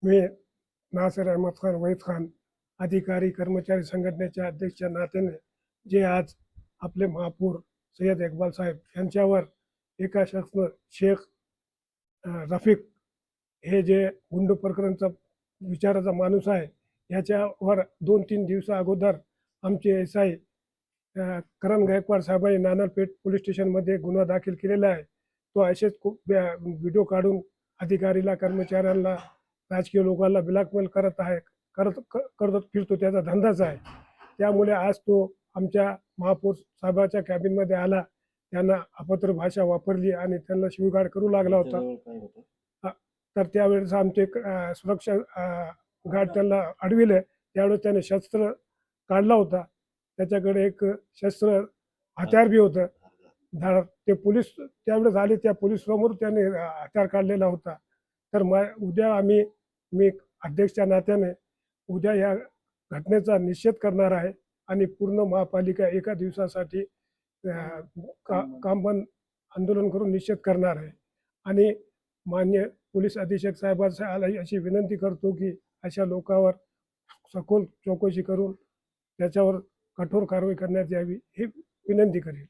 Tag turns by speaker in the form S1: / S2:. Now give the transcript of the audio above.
S1: मी नासिर अहमद खान वहीद खान अधिकारी कर्मचारी संघटनेच्या अध्यक्षाच्या नात्याने जे आज आपले महापौर सय्यद इक्बाल साहेब यांच्यावर एका शख्सनं शेख रफिक हे जे गुंड प्रकरणचा विचाराचा माणूस आहे याच्यावर 2-3 दिवसा अगोदर आमचे SI करण गायकवाड साहेबांनी नानलपेठ पोलीस स्टेशनमध्ये गुन्हा दाखल केलेला आहे. तो असेच खूप व्हिडिओ काढून अधिकारीला कर्मचाऱ्यांना राजकीय लोकांना ब्लॅकमेल करत फिरतो, त्याचा धंदाच आहे. त्यामुळे आज तो आमच्या महापौर साहेबाच्या कॅबिनमध्ये आला, त्यांना अभद्र भाषा वापरली आणि त्यांना शिवीगाळ करू लागला होता. तर त्यावेळेस आमचे सुरक्षा गार्ड त्यांना अडविले. त्यावेळेस त्याने शस्त्र काढला होता, त्याच्याकडे एक शस्त्र हत्यार बी होतं. ते पोलीस त्यावेळेस आले, त्या पोलीस समोर त्याने हत्यार काढलेला होता. तर उद्या मी अध्यक्षच्या नात्याने उद्या या घटनेचा निषेध करणार आहे आणि पूर्ण महापालिका एका दिवसासाठी काम बंद आंदोलन करून निषेध करणार आहे. आणि मान्य पोलीस अधीक्षक साहेबांना अशी विनंती करतो की अशा लोकांवर सखोल चौकशी करून त्याच्यावर कठोर कारवाई करण्यात यावी ही विनंती करेल.